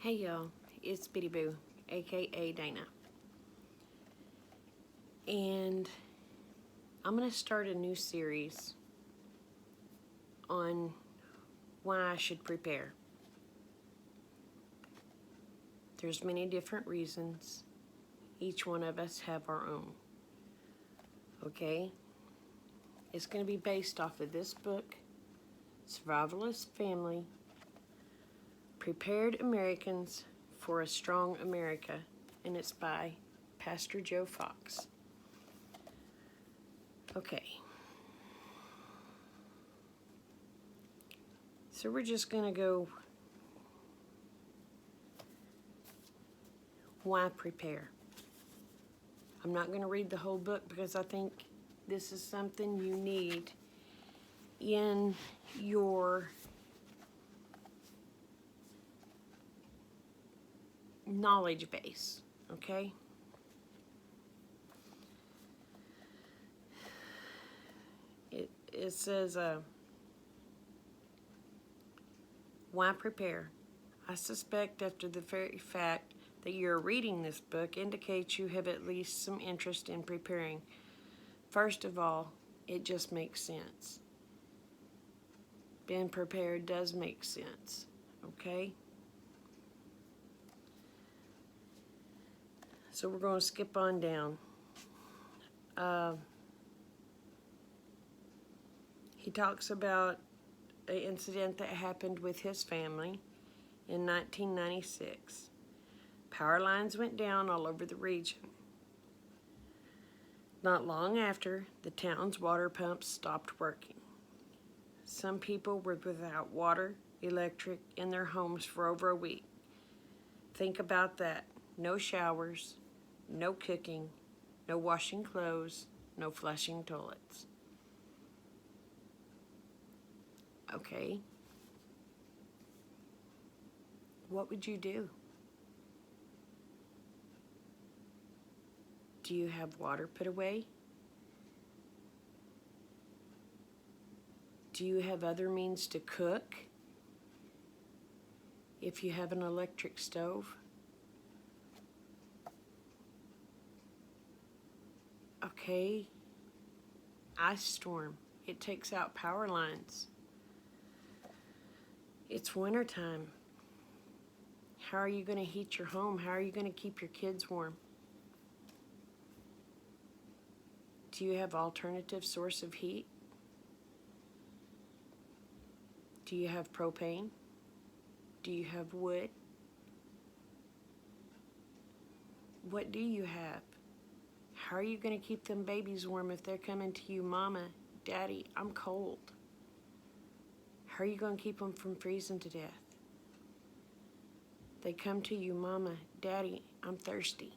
Hey y'all, it's Bitty Boo, aka Dana. And I'm going to start a new series on why I should prepare. There's many different reasons. Each one of us have our own. Okay? It's going to be based off of this book, Survivalist Family, Prepared Americans for a Strong America, and it's by Pastor Joe Fox. Okay. So we're just going to go why prepare. I'm not going to read the whole book because I think this is something you need in your knowledge base, okay? It says, why prepare? I suspect after the very fact that you're reading this book indicates you have at least some interest in preparing. First of all, it just makes sense. Being prepared does make sense, okay? So we're going to skip on down. He talks about an incident that happened with his family in 1996. Power lines went down all over the region. Not long after, the town's water pumps stopped working. Some people were without water, electric, in their homes for over a week. Think about that. No showers, no cooking, no washing clothes, no flushing toilets. Okay. What would you do? Do you have water put away? Do you have other means to cook? If you have an electric stove? Okay. Ice storm. It takes out power lines. It's wintertime. How are you going to heat your home? How are you going to keep your kids warm? Do you have alternative source of heat? Do you have propane? Do you have wood? What do you have? How are you going to keep them babies warm if they're coming to you, Mama, Daddy, I'm cold? How are you going to keep them from freezing to death? They come to you, Mama, Daddy, I'm thirsty.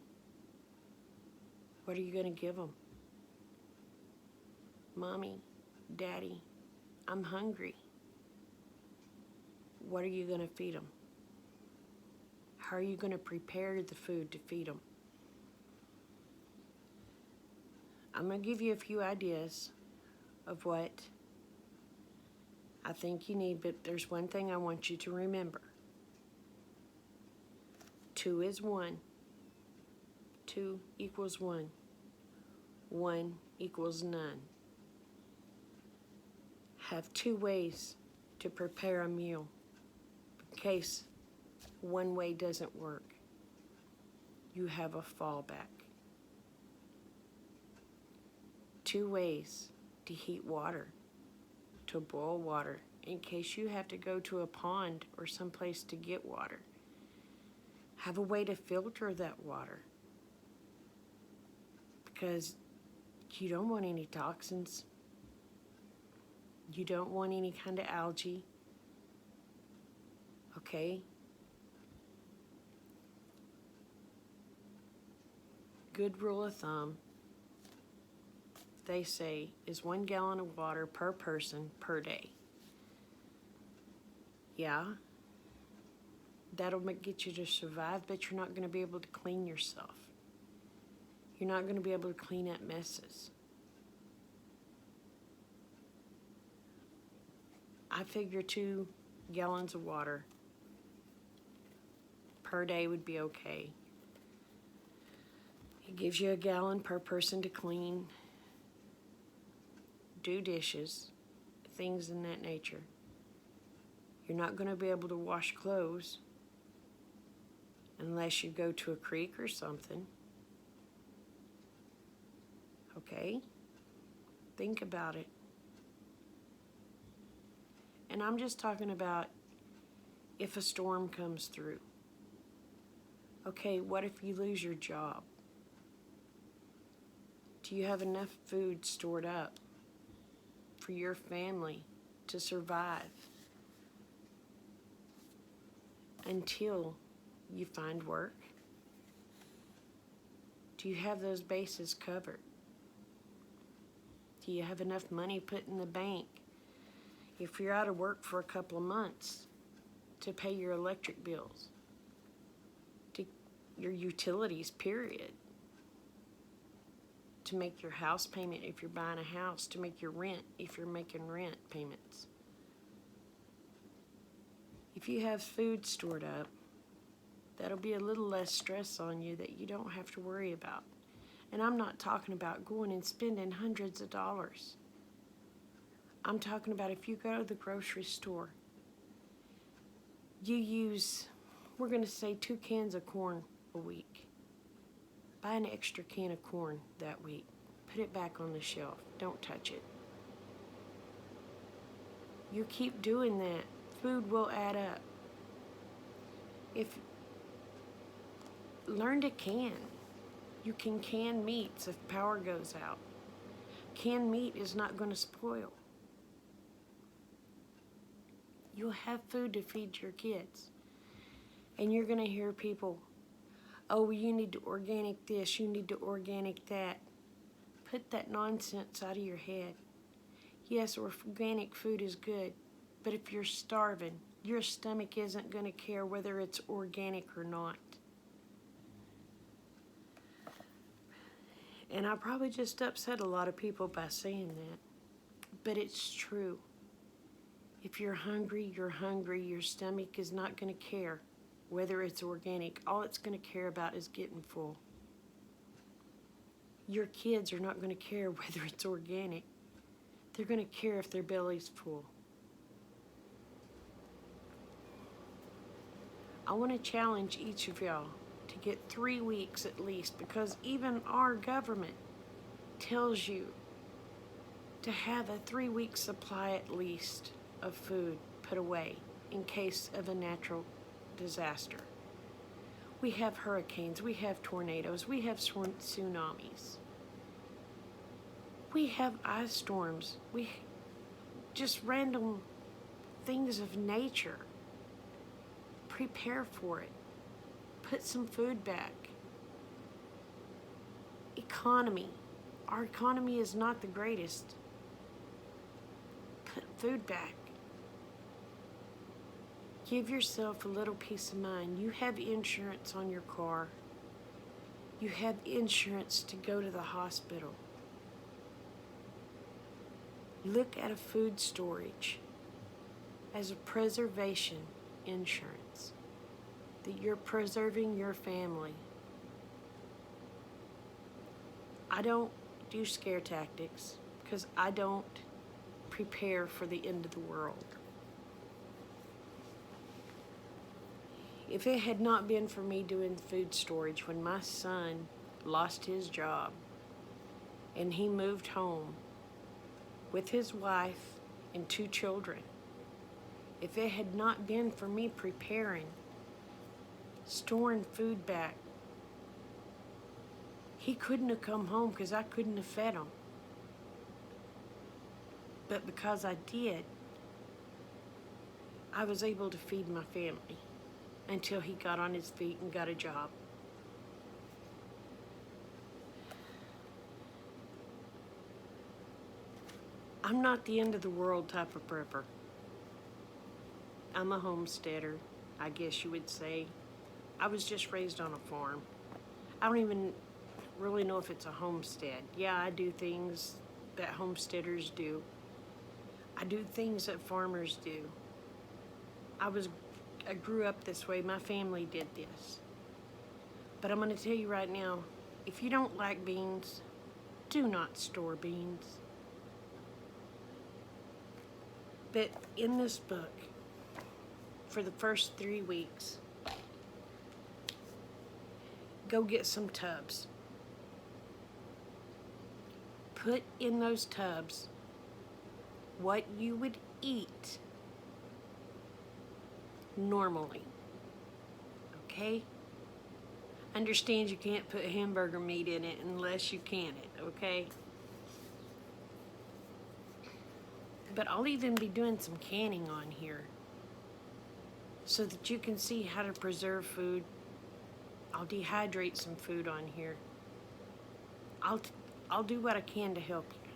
What are you going to give them? Mommy, Daddy, I'm hungry. What are you going to feed them? How are you going to prepare the food to feed them? I'm going to give you a few ideas of what I think you need, but there's one thing I want you to remember. 2 is 1. 2 equals 1. 1 equals none. Have 2 ways to prepare a meal in case one way doesn't work. You have a fallback. 2 ways to heat water, to boil water, in case you have to go to a pond or someplace to get water. Have a way to filter that water, because you don't want any toxins. You don't want any kind of algae. Okay? Good rule of thumb, they say, is 1 gallon of water per person per day. Yeah, that'll get you to survive, but you're not going to be able to clean yourself. You're not going to be able to clean up messes. I figure 2 gallons of water per day would be okay. It gives you a gallon per person to clean, do dishes, things in that nature. You're not going to be able to wash clothes unless you go to a creek or something. Okay? Think about it. And I'm just talking about if a storm comes through. Okay, what if you lose your job? Do you have enough food stored up for your family to survive until you find work? Do you have those bases covered? Do you have enough money put in the bank if you're out of work for a couple of months to pay your electric bills, to your utilities, period, to make your house payment if you're buying a house, to make your rent if you're making rent payments? If you have food stored up, that'll be a little less stress on you that you don't have to worry about. And I'm not talking about going and spending hundreds of dollars. I'm talking about if you go to the grocery store, you use, we're going to say 2 cans of corn a week. Buy an extra can of corn that week. Put it back on the shelf. Don't touch it. You keep doing that, food will add up. Learn to can. You can can meats if power goes out. Canned meat is not going to spoil. You'll have food to feed your kids. And you're going to hear people, oh, you need to organic this, you need to organic that. Put that nonsense out of your head. Yes, organic food is good, but if you're starving, your stomach isn't going to care whether it's organic or not. And I probably just upset a lot of people by saying that, but it's true. If you're hungry, you're hungry. Your stomach is not going to care whether it's organic. All it's going to care about is getting full. Your kids are not going to care whether it's organic. They're going to care if their belly's full. I want to challenge each of y'all to get 3 weeks at least, because even our government tells you to have a 3-week supply at least of food put away in case of a natural disaster. We have hurricanes, we have tornadoes, we have tsunamis. We have ice storms, we just random things of nature. Prepare for it. Put some food back. Economy. Our economy is not the greatest. Put food back. Give yourself a little peace of mind. You have insurance on your car. You have insurance to go to the hospital. Look at a food storage as a preservation insurance, that you're preserving your family. I don't do scare tactics because I don't prepare for the end of the world. If it had not been for me doing food storage when my son lost his job and he moved home with his wife and 2 children, if it had not been for me preparing, storing food back, he couldn't have come home because I couldn't have fed him. But because I did, I was able to feed my family until he got on his feet and got a job. I'm not the end of the world type of prepper. I'm a homesteader, I guess you would say. I was just raised on a farm. I don't even really know if it's a homestead. Yeah, I do things that homesteaders do. I do things that farmers do. I was I grew up this way. My family did this. But I'm going to tell you right now, if you don't like beans, do not store beans. But in this book, for the first 3 weeks, go get some tubs. Put in those tubs what you would eat normally. Okay? Understand you can't put hamburger meat in it unless you can it, okay? But I'll even be doing some canning on here so that you can see how to preserve food. I'll dehydrate some food on here. I'll do what I can to help you.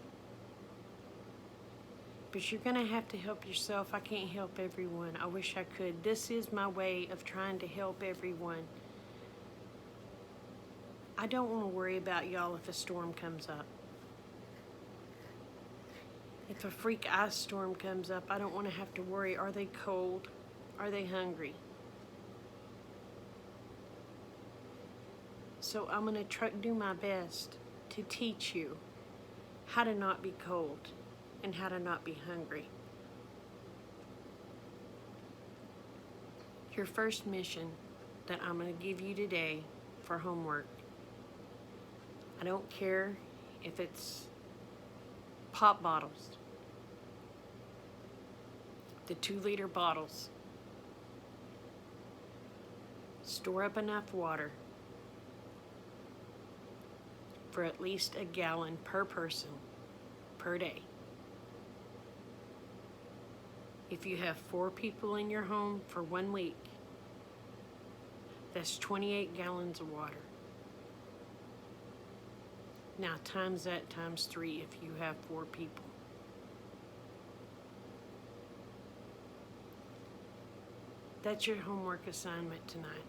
But you're gonna have to help yourself. I can't help everyone. I wish I could. This is my way of trying to help everyone. I don't want to worry about y'all if a storm comes up. If a freak ice storm comes up, I don't want to have to worry. Are they cold? Are they hungry? So I'm going to do my best to teach you how to not be cold and how to not be hungry. Your first mission that I'm going to give you today for homework, I don't care if it's pop bottles, the 2-liter bottles. Store up enough water for at least a gallon per person per day. If you have 4 people in your home for 1 week, that's 28 gallons of water. Now times that times 3 if you have 4 people. That's your homework assignment tonight.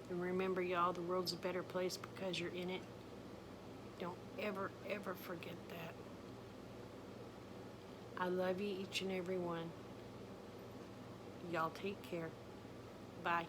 And remember, y'all, the world's a better place because you're in it. Don't ever, ever forget that. I love you, each and every one. Y'all take care. Bye.